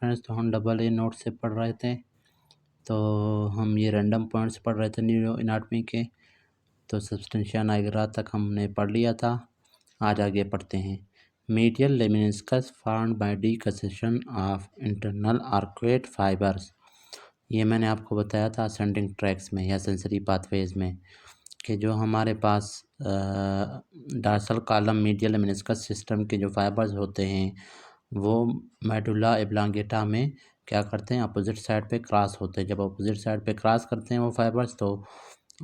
Friends, तो हम double A note से पढ़ रहे थे। तो हम ये रैंडम पॉइंट्स पढ़ रहे थे न्यूरो एनाटॉमी के। तो सब्सटेंशिया नाइग्रा तक हमने पढ़ लिया था। आज आगे पढ़ते हैं। Medial lemniscus formed by डिकसेशन of internal arcuate fibres. ये मैंने आपको बताया था असेंडिंग ट्रैक्स में या सेंसरी पाथवेज में कि जो हमारे पास dorsal column medial lemniscus system के जो फाइबर्स होते हैं वो मेडुला एब्लांगेटा में क्या करते हैं, अपोजिट साइड पे क्रॉस होते हैं। जब अपोजिट साइड पे क्रॉस करते हैं वो फाइबर्स, तो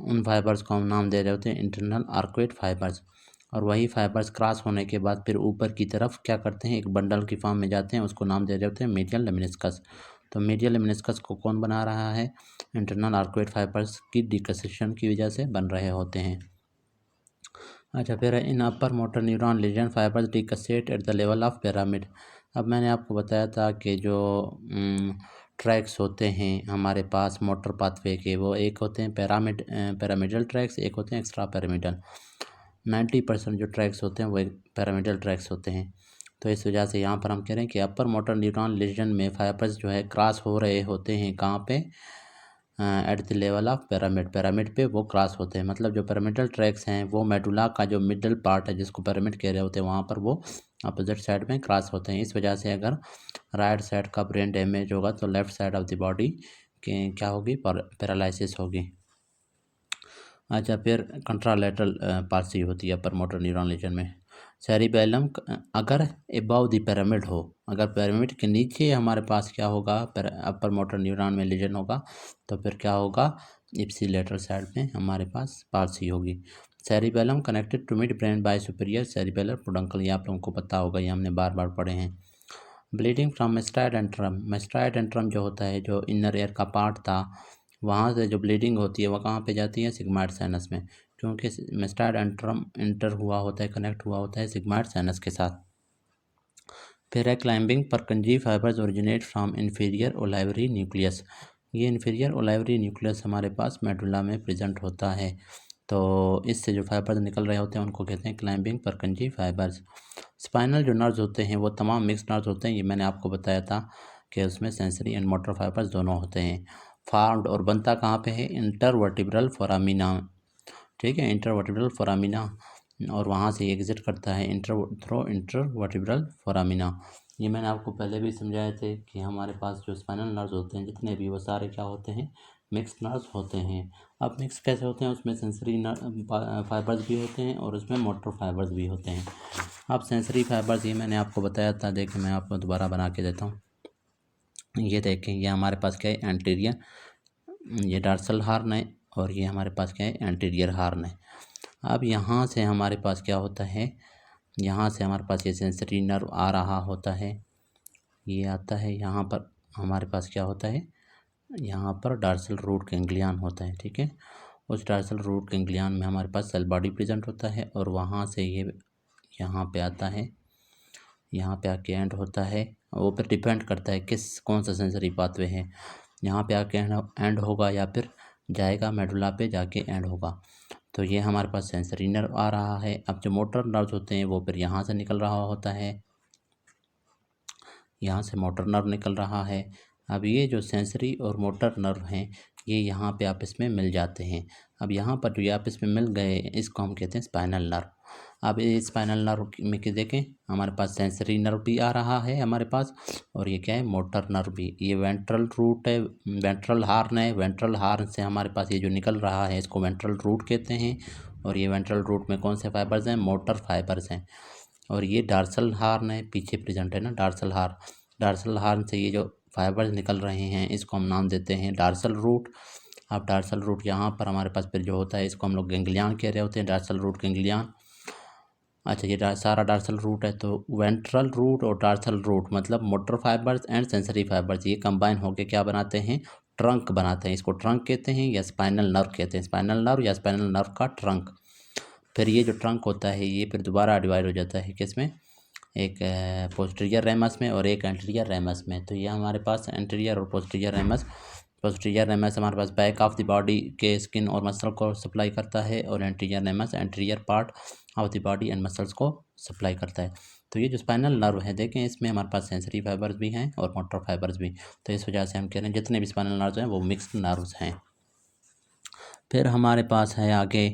उन फाइबर्स को हम नाम दे रहे होते हैं इंटरनल आर्कुएट फाइबर्स। और वही फाइबर्स क्रॉस होने के बाद फिर ऊपर की तरफ क्या करते हैं, एक बंडल की फॉर्म में जाते हैं, उसको नाम दे रहे होते हैं मीडियल लेमिनिस्कस। तो मीडियल लेमिनिस्कस को कौन बना रहा है, इंटरनल आर्कुएट फाइबर्स की डिकसेशन की वजह से बन रहे होते हैं। अच्छा, फिर इन upper motor neuron lesion fibres decussate at the level of pyramid. अब मैंने आपको बताया था कि जो ट्रैक्स होते हैं हमारे पास मोटर पाथवे के, वो एक होते हैं पैरामिडल ट्रैक्स, एक होते हैं एक्स्ट्रा पैरामिडल। 90% जो ट्रैक्स होते हैं वो पैरामिडल ट्रैक्स होते हैं। तो इस वजह से यहाँ पर हम कह रहे हैं कि अपर मोटर न्यूरॉन लीजन में फाइबर्स जो है क्रॉस हो रहे होते हैं। कहाँ पे, eight the level of pyramid पे वो क्रॉस होते हैं। मतलब जो पिरामिडल ट्रैक्स हैं वो मेडुला का जो मिडल पार्ट है जिसको पिरामिड कह रहे होते हैं, वहाँ पर वो अपोजिट साइड में क्रॉस होते हैं। इस वजह से अगर राइट साइड का ब्रेन डैमेज होगा तो left side of the body के क्या होगी, पैरालिसिस होगी। अच्छा, फिर कंट्रालेटरल पाल्सी होती है अपर मोटर न्यूरॉन लीजन में। सेरिबेलम अगर एबव द पिरामिड हो, अगर पिरामिड के नीचे हमारे पास क्या होगा, अपर मोटर न्यूरॉन में लीजन होगा, तो फिर क्या होगा, इप्सिलेटरल साइड में हमारे पास पाल्सी होगी। Cerebellum connected to midbrain by superior cerebellar peduncle, ये आप लोगों को पता होगा, ये हमने बार बार पढ़े हैं। Bleeding from mastoid antrum, mastoid antrum जो होता है, जो इनर एयर का पार्ट था, वहाँ से जो ब्लीडिंग होती है वो कहाँ पे जाती है, सिग्माइड साइनस में, क्योंकि मेस्टाइड एंट्रम इंटर हुआ होता है, कनेक्ट हुआ होता है सिग्माइड साइनस के साथ। फिर है climbing Purkinje fibres originate from inferior olivary nucleus. ये इन्फीरियर ओलाइवरी न्यूक्लियस हमारे पास मेडुला में प्रेजेंट होता है। तो इससे जो फाइबर्स निकल रहे होते हैं उनको कहते हैं क्लाइंबिंग परकंजी फाइबर्स। स्पाइनल जो नर्व्स होते हैं वो तमाम मिक्स नर्व्स होते हैं। ये मैंने आपको बताया था कि उसमें सेंसरी एंड मोटर फाइबर्स दोनों होते हैं। फार्म्ड और बनता कहाँ पे है, इंटरवर्टिब्रल फोरामिना, ठीक है, इंटरवर्टिब्रल फोरामिना, और वहाँ से एग्जिट करता है थ्रो इंटरवर्टिब्रल फोरामिना। ये मैंने आपको पहले भी समझाए थे कि हमारे पास जो स्पाइनल नर्व्स होते हैं जितने भी, वो सारे क्या होते हैं, मिक्स नर्व्स होते हैं। अब मिक्स कैसे होते हैं, उसमें सेंसरी फाइबर्स भी होते हैं और उसमें मोटर फाइबर्स भी होते हैं। अब सेंसरी फाइबर्स ये मैंने आपको बताया था, देखिए मैं आपको दोबारा बना के देता हूँ। ये देखें, ये हमारे पास क्या है, एंटीरियर, ये डार्सल हार्न है, और ये हमारे पास क्या है, एंटीरियर हार्न है। अब यहाँ से हमारे पास क्या होता है, यहाँ से हमारे पास ये सेंसरी नर्व आ रहा होता है, ये आता है यहाँ पर, हमारे पास क्या होता है, यहाँ पर डार्सल रूट गैंग्लियन होता है, ठीक है। उस डार्सल रूट गैंग्लियन में हमारे पास सेल बॉडी प्रेजेंट होता है, और वहाँ से ये यहाँ पे आता है, यहाँ पे आके एंड होता है। वो फिर डिपेंड करता है कौन सा सेंसरी पाथवे है, यहाँ पे आके एंड होगा या फिर जाएगा मेडुला पे जाके एंड होगा। तो ये हमारे पास सेंसरी नर्व आ रहा है। अब जो मोटर नर्व होते हैं वो फिर यहाँ से निकल रहा होता है, यहाँ से मोटर नर्व निकल रहा है। अब ये जो सेंसरी और मोटर नर्व हैं ये यहाँ पे आपस में मिल जाते हैं। अब यहाँ पर जो ये आपस में मिल गए इसको हम कहते हैं स्पाइनल नर्व। अब ये स्पाइनल नर्व में कि देखें, हमारे पास सेंसरी नर्व भी आ रहा है हमारे पास, और ये क्या है, मोटर नर्व भी। ये वेंट्रल रूट है, वेंट्रल हार्न है, वेंट्रल हार्न से हमारे पास ये जो निकल रहा है इसको वेंट्रल रूट कहते हैं। और ये वेंट्रल रूट में कौन से फाइबर्स हैं, मोटर फाइबर्स हैं। और ये डार्सल हार्न है, पीछे प्रेजेंट है ना डार्सल हार्न, डार्सल हार्न से ये जो फाइबर्स निकल रहे हैं इसको हम नाम देते हैं डार्सल रूट। अब डार्सल रूट यहाँ पर हमारे पास फिर जो होता है इसको हम लोग गैंग्लियन कह रहे होते हैं, डार्सल रूट गैंग्लियन। अच्छा, ये सारा डार्सल रूट है। तो वेंट्रल रूट और डार्सल रूट मतलब motor fibres and sensory fibres ये कंबाइन होकर क्या बनाते हैं, ट्रंक बनाते हैं। इसको ट्रंक कहते हैं या स्पाइनल नर्व कहते हैं, स्पाइनल नर्व या स्पाइनल नर्व का ट्रंक। फिर ये जो ट्रंक होता है ये फिर दोबारा डिवाइड हो जाता है किसमें, एक पोस्टीरियर रेमस में और एक एंटीरियर रेमस में। तो ये हमारे पास एंटीरियर और पोस्टीरियर रेमस, पोस्टीरियर रेमस हमारे पास बैक ऑफ द बॉडी के स्किन और मसल को सप्लाई करता है, और anterior ramus anterior part of the body and muscles को सप्लाई करता है। तो ये जो स्पाइनल नर्व है देखें, इसमें हमारे पास सेंसरी फाइबर्स भी हैं और मोटर फाइबर्स भी। तो इस वजह से हम कह रहे हैं जितने भी स्पाइनल नर्व्स हैं वो मिक्स्ड नर्व्स हैं। फिर हमारे पास है आगे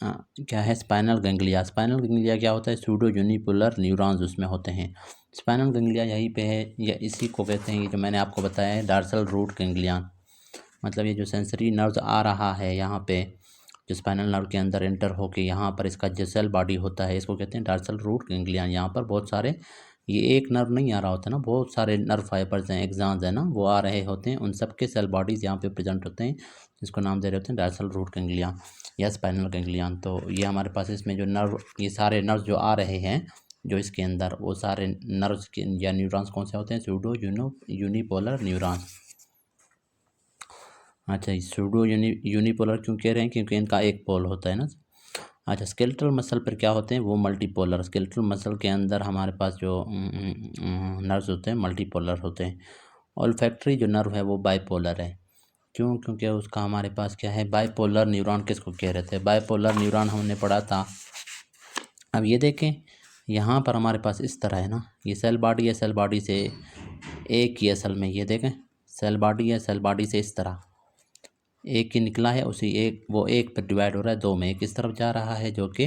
क्या है, स्पाइनल गैंग्लिया। स्पाइनल गैंग्लिया क्या होता है, सूडो यूनिपोलर न्यूरॉन्स उसमें होते हैं। स्पाइनल गैंग्लिया यहीं पे है, या इसी को कहते हैं, ये जो मैंने आपको बताया है डार्सल रूट गैंग्लियन। मतलब ये जो सेंसरी नर्व्स आ रहा है यहाँ पे, जो स्पाइनल नर्व के अंदर एंटर होके यहाँ पर इसका जो सेल बॉडी होता है, इसको कहते हैं डार्सल रूट गैंग्लियन। यहाँ पर बहुत सारे, ये एक नर्व नहीं आ रहा होता ना, बहुत सारे नर्व फाइबर्स हैं, एक्सॉन्स हैं ना, वो आ रहे होते हैं, उन सब के सेल बॉडीज़ यहाँ पे प्रेजेंट होते हैं, जिसको नाम दे रहे होते हैं डार्सल रूट गैंग्लियन या स्पाइनल गैंग्लियन। तो ये हमारे पास इसमें जो नर्व, ये सारे नर्व जो आ रहे हैं जो इसके अंदर, वो सारे नर्व्स के या न्यूरॉन्स कौन से होते हैं, सूडो यूनिपोलर न्यूरॉन्स। अच्छा, सूडो यूनिपोलर क्यों कह रहे हैं, क्योंकि इनका एक पोल होता है ना। अच्छा, स्केलेटल मसल पर क्या होते हैं, वो मल्टीपोलर। स्केलेटल मसल के अंदर हमारे पास जो नर्व्स होते हैं मल्टीपोलर होते हैं। ऑल्फैक्टरी जो नर्व है वो बाइपोलर है। क्यों, क्योंकि उसका हमारे पास क्या है, बाइपोलर न्यूरॉन किसको कह रहे थे, बाइपोलर न्यूरॉन हमने पढ़ा था। अब ये देखें, यहाँ पर हमारे पास इस तरह है ना, ये सेल बॉडी है, सेल बॉडी से एक ही असल में, ये देखें सेल बॉडी है, सेल बॉडी से इस तरह एक ही निकला है, उसी एक, वो एक पर डिवाइड हो रहा है दो में, एक इस तरफ जा रहा है जो कि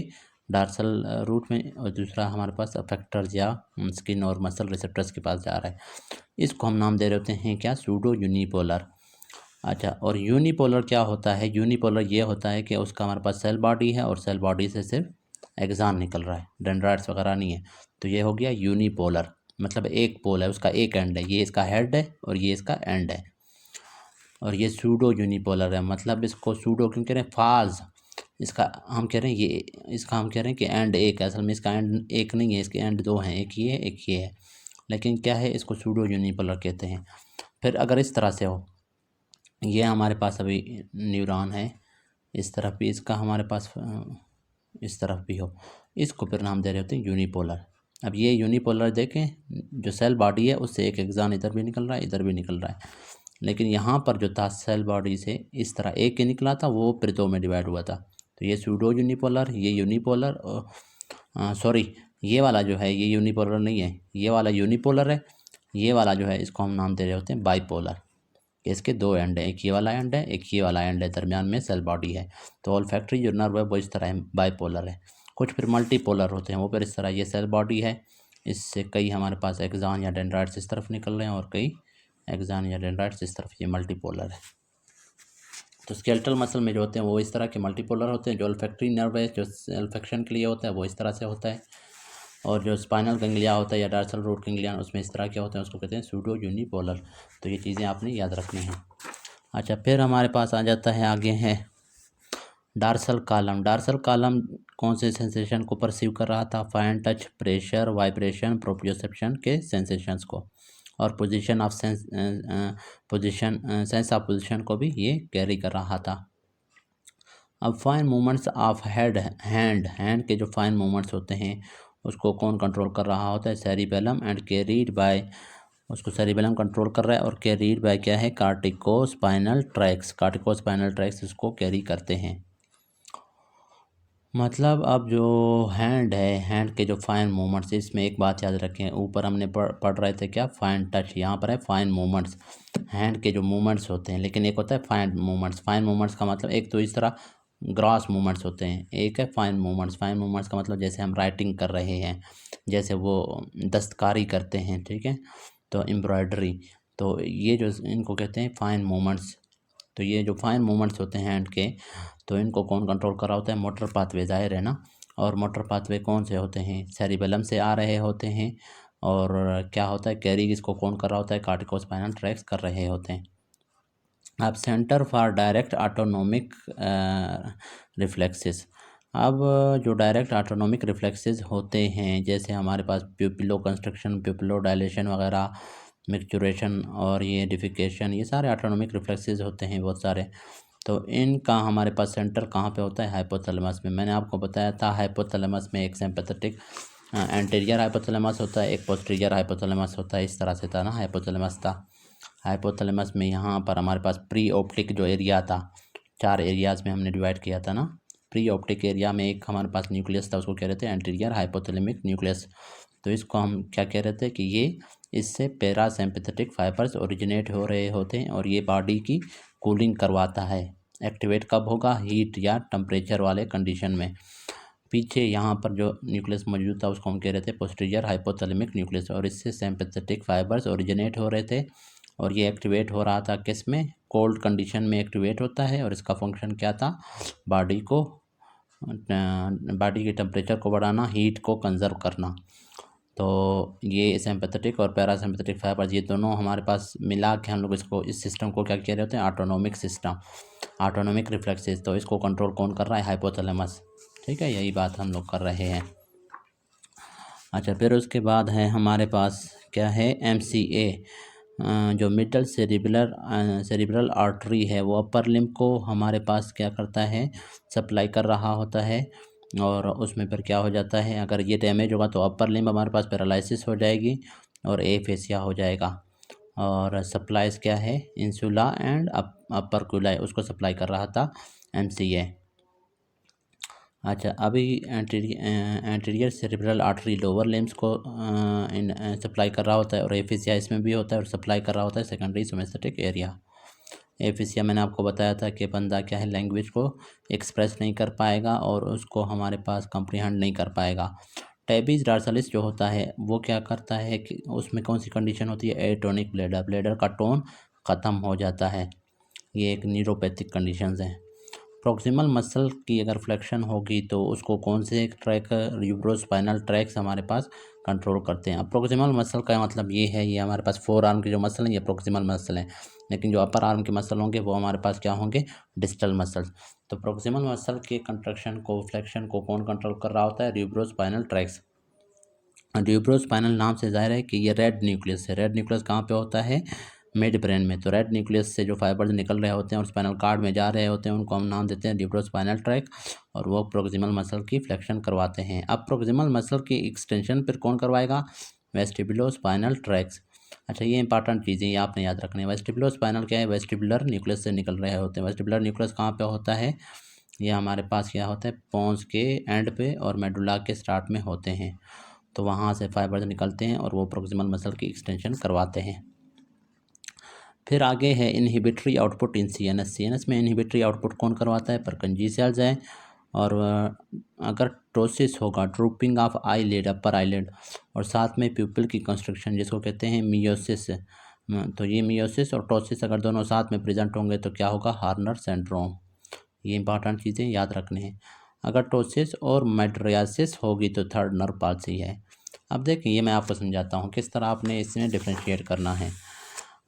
डार्सल रूट में, और दूसरा हमारे पास अफेक्टर्स या स्किन और मसल रिसेप्टर्स के पास जा रहा है। इसको हम नाम दे रहे होते हैं क्या, सूडो यूनिपोलर। अच्छा, और यूनिपोलर क्या होता है, यूनिपोलर ये होता है कि उसका हमारे पास सेल बॉडी है और सेल बॉडी से सिर्फ एक्सॉन निकल रहा है, डेंड्राइट्स वगैरह नहीं है। तो ये हो गया यूनिपोलर, मतलब एक पोल है, उसका एक एंड है, ये इसका हेड है और ये इसका एंड है। और ये सूडो यूनिपोलर है, मतलब इसको सूडो क्यों कह रहे हैं, फाज, इसका हम कह रहे हैं ये, इसका हम कह रहे हैं कि एंड एक है, असल में इसका एंड एक नहीं है, इसके एंड दो हैं, एक ये है एक ये है, लेकिन क्या है, इसको सूडो यूनिपोलर कहते हैं। फिर अगर इस तरह से हो, ये हमारे पास अभी न्यूरॉन है, इस तरफ भी इसका हमारे पास, इस तरफ भी हो, इसको फिर नाम दे रहे होते हैं यूनिपोलर। अब ये यूनिपोलर देखें, जो सेल बॉडी है उससे एक एक्सॉन इधर भी निकल रहा है, इधर भी निकल रहा है, लेकिन यहाँ पर जो था सेल बॉडी से इस तरह एक ही निकला था, वो फिर दो में डिवाइड हुआ था। तो ये सूडो यूनिपोलर, ये यूनिपोलर, सॉरी ये वाला जो है ये यूनिपोलर नहीं है, ये वाला यूनिपोलर है, ये वाला जो है इसको हम नाम दे रहे होते हैं बाइपोलर। इसके दो एंड है, एक ये वाला एंड है, एक ये वाला एंड है, दरमियान में सेल बॉडी है। तो ऑल्फैक्टरी जो नर्व है वो इस तरह है, बाइपोलर है। कुछ फिर मल्टीपोलर होते हैं, वो फिर इस तरह, ये सेल बॉडी है, इससे कई हमारे पास एक्सॉन या डेंड्राइट्स इस तरफ निकल रहे हैं और कई एक्सॉन या डेंड्राइट्स इस तरफ, ये मल्टीपोलर है। तो स्केलेटल मसल में जो होते हैं वो इस तरह के मल्टीपोलर होते हैं। जो ऑल्फैक्टरी नर्व है, जो ऑल्फैक्शन के लिए होता है, वो इस तरह से होता है। और जो स्पाइनल गैंग्लिया होता है या डार्सल रूट गैंग्लियन, उसमें इस तरह के होते हैं, उसको कहते हैं सूडो यूनिपोलर। तो ये चीज़ें आपने याद रखनी हैं। अच्छा, फिर हमारे पास आ जाता है, आगे है डार्सल कॉलम। डार्सल कॉलम कौन से सेंसेशन को परसीव कर रहा था, fine touch, pressure, vibration, proprioception के सेंसेशंस को, और position of sense of position को भी ये कैरी कर रहा था। अब फाइन मूवमेंट्स ऑफ हैंड के जो फाइन मूवमेंट्स होते हैं उसको कौन कंट्रोल कर रहा होता है, सेरिबेलम, एंड कैरीड बाय, उसको सेरिबेलम कंट्रोल कर रहा है, और कैरीड बाय क्या है, कार्टिकोस्पाइनल ट्रैक्स। कार्टिकोस्पाइनल ट्रैक्स इसको कैरी करते हैं। मतलब अब जो हैंड है, हैंड के जो फाइन मूवमेंट्स, इसमें एक बात याद रखें, ऊपर हमने पढ़ रहे थे क्या, फाइन टच, यहाँ पर है फाइन मूवमेंट्स, हैंड के जो मूवमेंट्स होते हैं, लेकिन एक होता है फाइन मूवमेंट्स। फाइन मूवमेंट्स का मतलब एक तो इस तरह ग्रॉस मूवमेंट्स होते हैं, एक है फाइन मूवमेंट्स। फाइन मूवमेंट्स का मतलब जैसे हम राइटिंग कर रहे हैं, जैसे वो दस्तकारी करते हैं, ठीक है, तो एम्ब्रॉयडरी, तो ये जो इनको कहते हैं फाइन मूवमेंट्स। तो ये जो फाइन मूवमेंट्स होते हैं हैंड के, तो इनको कौन कंट्रोल कर रहा होता है, मोटर पाथवे, जाहिर है ना। और मोटर पाथवे कौन से होते हैं, सेरिबेलम से आ रहे होते हैं, और क्या होता है, कैरी इसको कौन कर रहा होता है, कार्टिकोस्पाइनल ट्रैक्स कर रहे होते हैं। अब centre for direct autonomic reflexes. अब जो डायरेक्ट ऑटोनोमिक रिफ्लेक्सेस होते हैं, जैसे हमारे पास प्यूपिलो कंस्ट्रक्शन, प्यूपिलो डायलेशन वगैरह, मिक्चुरेशन और ये डिफिकेशन, ये सारे ऑटोनोमिक रिफ्लेक्सेस होते हैं बहुत सारे। तो इनका हमारे पास सेंटर कहाँ पे होता है, हाइपोथैलेमस में। मैंने आपको बताया था हाइपोथैलेमस में एक सिंपैथेटिक एंटीरियर हाइपोथैलेमस होता है, एक पोस्टीरियर हाइपोथैलेमस होता है, इस तरह से था ना हाइपोथैलेमस था। हाइपोथैलेमस में यहाँ पर हमारे पास प्री ऑप्टिक जो एरिया था, 4 एरियाज़ में हमने डिवाइड किया था ना, प्री ऑप्टिक एरिया में एक हमारे पास न्यूक्लियस था, उसको कह रहे थे एंटीरियर हाइपोथैलेमिक न्यूक्लियस। तो इसको हम क्या कह रहे थे कि ये इससे पैरासिम्पैथेटिक फाइबर्स ओरिजिनेट हो रहे होते हैं और ये बॉडी की कूलिंग करवाता है। एक्टिवेट कब होगा? हीट या टेम्परेचर वाले कंडीशन में। पीछे यहाँ पर जो न्यूक्लियस मौजूद था उसको हम कह रहे थे पोस्टीरियर हाइपोथैलेमिक न्यूक्लियस, और इससे सिम्पैथेटिक फाइबर्स ओरिजिनेट हो रहे थे और ये एक्टिवेट हो रहा था किस में? कोल्ड कंडीशन में एक्टिवेट होता है। और इसका फंक्शन क्या था? बॉडी की टेम्परेचर को बढ़ाना, हीट को कंजर्व करना। तो ये सिम्पैथेटिक और पैरासिम्पैथेटिक फाइबर्स ये दोनों हमारे पास मिला के हम लोग इस सिस्टम को क्या कह रहे होते हैं? Autonomic system, autonomic reflexes. तो इसको कंट्रोल कौन कर रहा है? हाइपोथैलेमस। ठीक है, यही बात हम लोग कर रहे हैं। अच्छा, फिर उसके बाद है हमारे पास क्या है? MCA, जो मिडल सेरिब्रल आर्टरी है वो अपर लिम्ब को हमारे पास क्या करता है? सप्लाई कर रहा होता है। और उसमें फिर क्या हो जाता है? अगर ये डैमेज होगा तो अपर लिम्ब हमारे पास पैरालिसिस हो जाएगी और एफेसिया हो जाएगा। और सप्लाइज क्या है? इंसुला एंड अपर कुलाई, उसको सप्लाई कर रहा था MCA। अच्छा, अभी anterior cerebral artery lower limbs को सप्लाई कर रहा होता है और एफिसिया इसमें भी होता है और सप्लाई कर रहा होता है सेकेंडरी सोमेस्टिक एरिया। एफिसिया मैंने आपको बताया था कि बंदा क्या है? लैंग्वेज को एक्सप्रेस नहीं कर पाएगा और उसको हमारे पास कंप्रीहेंड नहीं कर पाएगा। टेबिस डार्सालिस जो होता है वो क्या करता है कि उसमें कौन सी कंडीशन होती है? एटोनिक ब्लैडर, ब्लैडर का टोन ख़त्म हो जाता है। ये एक न्यूरोपैथिक कंडीशंस हैं। प्रॉक्सिमल मसल की अगर फ्लेक्शन होगी तो उसको कौन से ट्रैक? यूब्रोस्पाइनल ट्रैक्स हमारे पास कंट्रोल करते हैं। अब प्रॉक्सिमल मसल का मतलब ये है, ये हमारे पास फोर आर्म की जो मसल है ये प्रॉक्सिमल मसल है, लेकिन जो अपर आर्म के मसल होंगे वो हमारे पास क्या होंगे? Distal muscle. तो प्रॉक्सिमल मसल के कंट्रक्शन को, फ्लेक्शन को कौन कंट्रोल कर रहा होता है? यूब्रोस्पाइनल ट्रैक्स। यूब्रोस्पाइनल नाम से जाहिर है कि ये रेड न्यूक्लियस है। रेड न्यूक्लियस कहाँ पे होता है? मिड ब्रेन में। तो रेड न्यूक्लियस से जो फाइबर्स निकल रहे होते हैं और स्पाइनल कार्ड में जा रहे होते हैं उनको हम नाम देते हैं यूब्रोस्पाइनल ट्रैक, और वो प्रोक्सिमल मसल की फ्लेक्शन करवाते हैं। अब प्रोक्सिमल मसल की एक्सटेंशन फिर कौन करवाएगा? वेस्टिबुलोस्पाइनल ट्रैक्स। अच्छा, ये इंपॉर्टेंट चीज़ें ये आपने याद रखनी है। वेस्टिबुलोस्पाइनल क्या है? वेस्टिबुलर न्यूक्लियस से निकल रहे होते हैं। वेस्टिबुलर न्यूक्लियस कहाँ पे होता है? ये हमारे पास क्या होता है? पोंस के एंड पे और मेडुला के स्टार्ट में होते हैं। तो वहाँ से फाइबर्स निकलते हैं और वो प्रोक्सिमल मसल की एक्सटेंशन करवाते हैं। फिर आगे है इनहिबिटरी आउटपुट इन CNS। CNS में इनहिबिटरी आउटपुट कौन करवाता है? परकंजी सेल्स है। और अगर टोसिस होगा, drooping of eyelid, upper eyelid, और साथ में प्यूपिल की कंस्ट्रक्शन जिसको कहते हैं मियोसिस, तो ये मियोसिस और टोसिस अगर दोनों साथ में प्रेजेंट होंगे तो क्या होगा? हार्नर सिंड्रोम। ये इंपॉर्टेंट चीज़ें याद रखने हैं। अगर टोसिस और मेड्रियासिस होगी तो थर्ड नर्व पाल्सी है। अब देखिए, ये मैं आपको समझाता हूँ किस तरह आपने इसमें डिफ्रेंशिएट करना है।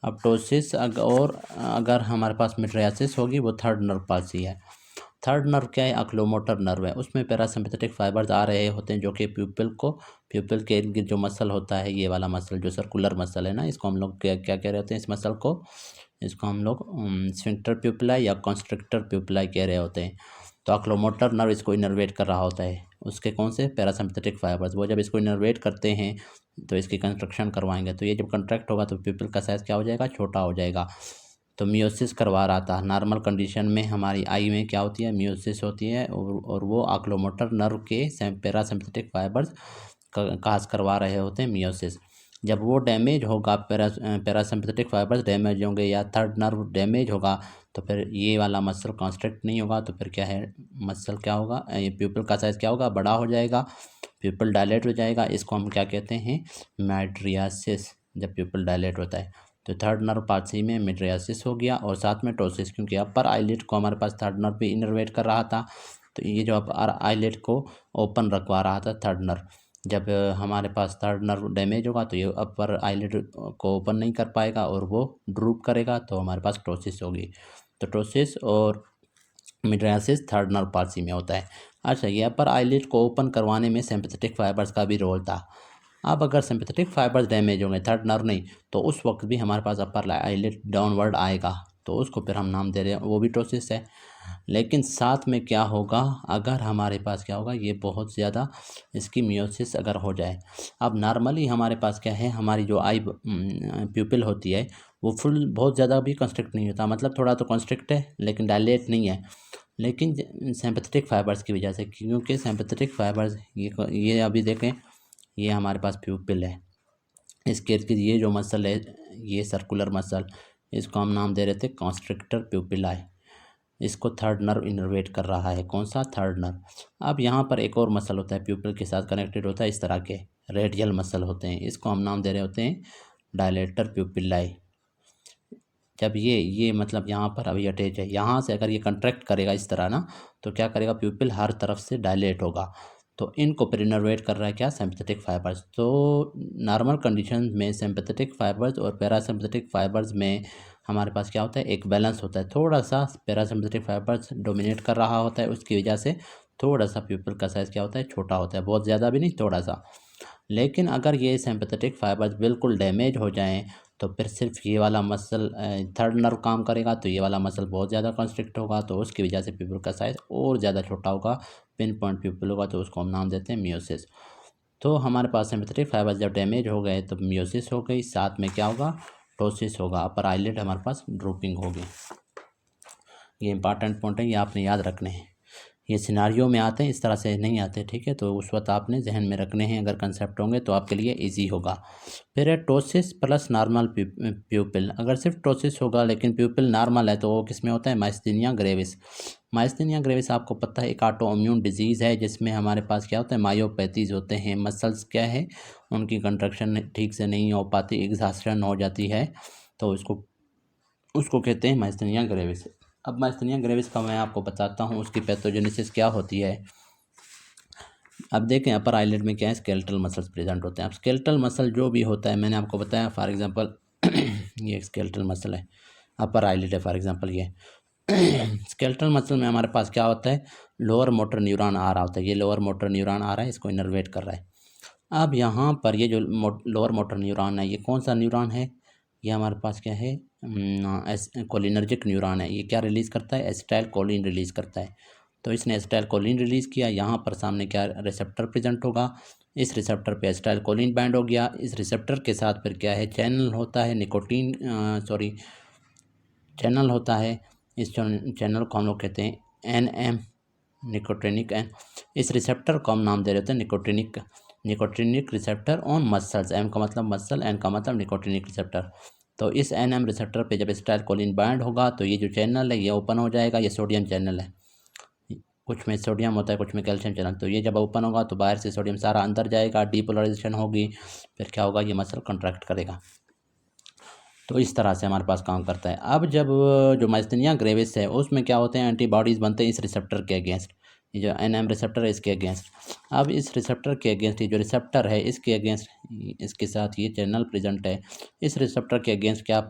अब टोसिस और अगर हमारे पास मेड्रियासिस होगी वो थर्ड नर्व पाल्सी है। थर्ड नर्व क्या है? अक्लोमोटर नर्व है। उसमें पैरासिम्पैथेटिक फाइबर्स आ रहे होते हैं जो कि प्यूपिल के इर्द गिर्द जो मसल होता है, ये वाला मसल जो सर्कुलर मसल है ना, इसको हम लोग क्या क्या कह रहे होते हैं? इस मसल को, इसको हम लोग स्फिंक्टर प्यूपिलाई या कॉन्स्ट्रिक्टर प्यूपिलाई कह रहे होते हैं। तो अक्लोमोटर नर्व इसको इनर्वेट कर रहा होता है, उसके कौन से? Parasympathetic fibres. वो जब इसको इनर्वेट करते हैं तो इसकी कंस्ट्रक्शन करवाएंगे, तो ये जब कंट्रैक्ट होगा तो प्यूपिल का साइज़ क्या हो जाएगा? छोटा हो जाएगा। तो मियोसिस करवा रहा था। नॉर्मल कंडीशन में हमारी आई में क्या होती है? मियोसिस होती है और वो अक्लोमोटर नर्व के पैरासिम्पैथेटिक फाइबर्स काज करवा रहे होते हैं मियोसिस। जब वो डैमेज होगा, पैरासिम्पैथेटिक फाइबर्स डैमेज होंगे या थर्ड नर्व डैमेज होगा तो फिर ये वाला मसल कॉन्स्ट्रिक्ट नहीं होगा, तो फिर क्या है? मसल क्या होगा? ये प्यूपिल का साइज़ क्या होगा? बड़ा हो जाएगा, प्यूपिल डायलेट हो जाएगा। इसको हम क्या कहते हैं? मेड्रियासिस। जब प्यूपिल डायलेट होता है तो थर्ड नर्व पाल्सी में मिड्रियासिस हो गया और साथ में टोसिस, क्योंकि अपर आईलिड को हमारे पास थर्ड नर्व भी इनर्वेट कर रहा था। तो ये जो अपर आईलिड को ओपन रखवा रहा था थर्ड नर्व, जब हमारे पास थर्ड नर्व डैमेज होगा तो ये अपर आईलिड को ओपन नहीं कर पाएगा और वो ड्रूप करेगा, तो हमारे पास टोसिस होगी। तो टोसिस और मिड्रियासिस थर्ड नर्व पाल्सी में होता है। अच्छा, ये अपर आईलिड को ओपन करवाने में सिंपैथेटिक फाइबर्स का भी रोल था। अब अगर सिंपैथेटिक फाइबर्स डैमेज होंगे, थर्ड नर्व नहीं, तो उस वक्त भी हमारे पास अपर आईलिड डाउनवर्ड आएगा, तो उसको फिर हम नाम दे रहे हैं, वो भी टोसिस है। लेकिन साथ में क्या होगा? अगर हमारे पास क्या होगा? ये बहुत ज़्यादा इसकी मियोसिस अगर हो जाए। अब नॉर्मली हमारे पास क्या है? हमारी जो आई प्यूपिल होती है वो फुल बहुत ज़्यादा भी कंस्ट्रिक्ट नहीं होता, मतलब थोड़ा तो कंस्ट्रिक्ट है लेकिन डायलेट नहीं है। लेकिन सिंपैथेटिक फाइबर्स की वजह से, क्योंकि सिंपैथेटिक फाइबर्स ये अभी देखें, ये हमारे पास प्यूपिल है, इसके इर्द गिर्द ये जो मसल है, ये सर्कुलर मसल, इसको हम नाम दे रहे थे कॉन्स्ट्रिक्टर प्यूपिलाई। इसको थर्ड नर्व इनर्वेट कर रहा है, कौन सा, थर्ड नर्व। अब यहाँ पर एक और मसल होता है प्यूपिल के साथ कनेक्टेड होता है, इस तरह के रेडियल मसल होते हैं, इसको हम नाम दे रहे होते हैं डायलेटर प्यूपिलाई। जब ये मतलब यहाँ पर अभी अटैच है, यहाँ से अगर ये कंट्रैक्ट करेगा इस तरह ना, तो क्या करेगा, प्यूपिल हर तरफ से डायलेट होगा। तो इनको प्रिनर्वेट कर रहा है क्या, सिंपैथेटिक फाइबर्स। तो नॉर्मल कंडीशन में सिंपैथेटिक फाइबर्स और पैरासिम्पैथेटिक फाइबर्स में हमारे पास क्या होता है, एक बैलेंस होता है। थोड़ा सा पैरासिम्पैथेटिक फाइबर्स डोमिनेट कर रहा होता है, उसकी वजह से थोड़ा सा प्यूपिल का साइज़ क्या होता है, छोटा होता है, बहुत ज़्यादा भी नहीं, थोड़ा सा। लेकिन अगर ये सिंपैथेटिक फाइबर्स बिल्कुल डैमेज हो जाएं, तो फिर सिर्फ ये वाला मसल, थर्ड नर्व काम करेगा, तो ये वाला मसल बहुत ज़्यादा कंस्ट्रिक्ट होगा, तो उसकी वजह से प्यूपिल का साइज़ और ज़्यादा छोटा होगा, पिन पॉइंट प्यूपिल होगा, तो उसको हम नाम देते हैं मियोसिस। तो हमारे पास सिंपैथेटिक फाइबर्स जब डैमेज हो गए तो मियोसिस हो गई, साथ में क्या होगा, टोसिस होगा, अपर आईलिड हमारे पास ड्रूपिंग होगी। ये इंपॉर्टेंट पॉइंट है, ये आपने याद रखने हैं। ये सिनारियो में आते हैं, इस तरह से नहीं आते, ठीक है। तो उस वक्त आपने जहन में रखने हैं, अगर कंसेप्ट होंगे तो आपके लिए इजी होगा। फिर है टोसिस प्लस नॉर्मल प्यूपिल। अगर सिर्फ टोसिस होगा लेकिन प्यूपिल नॉर्मल है, तो वो किस में होता है, माइस्थेनिया ग्रेविस। माइस्थेनिया ग्रेविस आपको पता है एक ऑटो इम्यून डिजीज़ है, जिसमें हमारे पास क्या होता है, मायोपैथीज होते हैं, मसल्स क्या है, उनकी कंट्रक्शन ठीक से नहीं हो पाती, एग्जॉस्शन हो जाती है, तो उसको कहते हैं माइस्थेनिया ग्रेविस। अब माइस्थेनिया ग्रेविस का मैं आपको बताता हूँ उसकी पैथोजेनेसिस क्या होती है। अब देखें, अपर आईलिड में क्या है, स्केलेटल मसल्स प्रेजेंट होते हैं। अब स्केलेटल मसल जो भी होता है, मैंने आपको बताया, फॉर एग्जांपल ये एक स्केलेटल मसल है, अपर आईलिड है फॉर एग्जांपल ये स्केलेटल मसल में हमारे पास क्या होता है, लोअर मोटर न्यूरॉन आ रहा होता है, ये लोअर मोटर न्यूरॉन आ रहा है, इसको इनर्वेट कर रहा है। अब यहाँ पर ये जो लोअर मोटर न्यूरॉन है, ये कौन सा न्यूरॉन है, ये हमारे पास क्या है, कोलिनर्जिक न्यूरॉन है। ये क्या रिलीज़ करता है, एसिटाइल कोलिन रिलीज़ करता है। तो इसने एसिटाइल कोलिन रिलीज़ किया, यहाँ पर सामने क्या रिसेप्टर प्रेजेंट होगा, इस रिसेप्टर पे एसिटाइल कोलिन बाइंड हो गया, इस रिसेप्टर के साथ फिर क्या है, चैनल होता है, चैनल होता है। इस चैनल को हम लोग कहते हैं NM, निकोटिनिक एन। इस रिसेप्टर को हम नाम दे रहे थे nicotinic receptor on muscles. M का मतलब मसल, N का मतलब निकोटिनिक रिसेप्टर। तो इस NM रिसेप्टर पे जब एसिटाइल कोलिन बाइंड होगा, तो ये जो चैनल है ये ओपन हो जाएगा, ये सोडियम चैनल है, कुछ में सोडियम होता है, कुछ में कैल्शियम चैनल। तो ये जब ओपन होगा तो बाहर से सोडियम सारा अंदर जाएगा, डीपोलराइजेशन होगी, फिर क्या होगा, ये मसल कंट्रैक्ट करेगा। तो इस तरह से हमारे पास काम करता है। अब जब जो माइस्थेनिया ग्रेविस है, उसमें क्या होते हैं, एंटीबॉडीज़ बनते हैं इस रिसेप्टर के अगेंस्ट, ये जो NM रिसेप्टर है इसके अगेंस्ट। अब इस रिसेप्टर के अगेंस्ट, ये जो रिसेप्टर है इसके अगेंस्ट, इसके साथ ये चैनल प्रेजेंट है, इस रिसेप्टर के अगेंस्ट क्या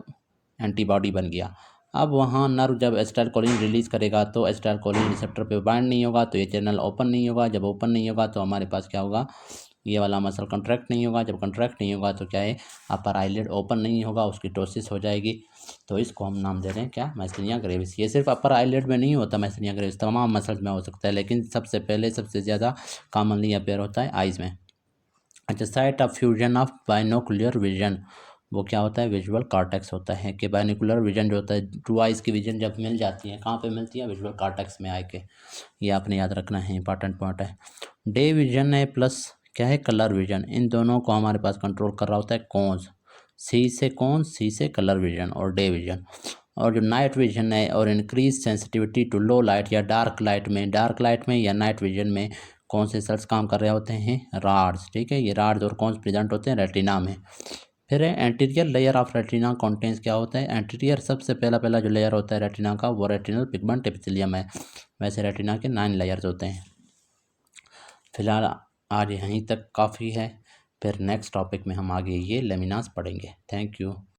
एंटीबॉडी बन गया। अब वहाँ नर्व जब एसिटाइल कोलिन रिलीज़ करेगा, तो एसिटाइल कोलिन रिसेप्टर पे बाइंड नहीं होगा, तो ये चैनल ओपन नहीं होगा। जब ओपन नहीं होगा तो हमारे पास क्या होगा, ये वाला मसल कंट्रैक्ट नहीं होगा। जब कंट्रैक्ट नहीं होगा तो क्या है, अपर आईलिड ओपन नहीं होगा, उसकी टोसिस हो जाएगी। तो इसको हम नाम दे रहे हैं क्या, माइस्थेनिया ग्रेविस। ये सिर्फ अपर आईलिड में नहीं होता माइस्थेनिया ग्रेविस, तमाम मसल्स में हो सकता है, लेकिन सबसे पहले सबसे ज़्यादा कॉमनली अपेयर होता है आइज़ में। अच्छा, site of fusion of binocular vision, वो क्या होता है, विजुअल कॉर्टेक्स होता है। कि बाइनोकुलर विजन जो होता है, टू आइज़ की विजन जब मिल जाती है, कहाँ पे मिलती है, विजुअल कॉर्टेक्स में आके। ये आपने याद रखना है, इंपॉर्टेंट पॉइंट है। डे विजन है प्लस क्या है, कलर विजन, इन दोनों को हमारे पास कंट्रोल कर रहा होता है कौन, सी से कलर विजन और डे विजन। और जो नाइट विजन है, और increase sensitivity to low light या डार्क लाइट में या नाइट विजन में कौन से सेल्स काम कर रहे होते हैं, राड्स, ठीक है। ये राड्स और कौन प्रेजेंट होते हैं, रेटिना में। फिर है anterior layer of retina contains, क्या होता है, एंटीरियर सबसे पहला जो लेयर होता है रेटिना का, वो रेटिनल पिगमेंट एपिथेलियम है। वैसे रेटिना के 9 लेयर्स होते हैं। फिलहाल आज यहीं तक काफ़ी है, फिर नेक्स्ट टॉपिक में हम आगे ये लेमिनास पढ़ेंगे। Thank you.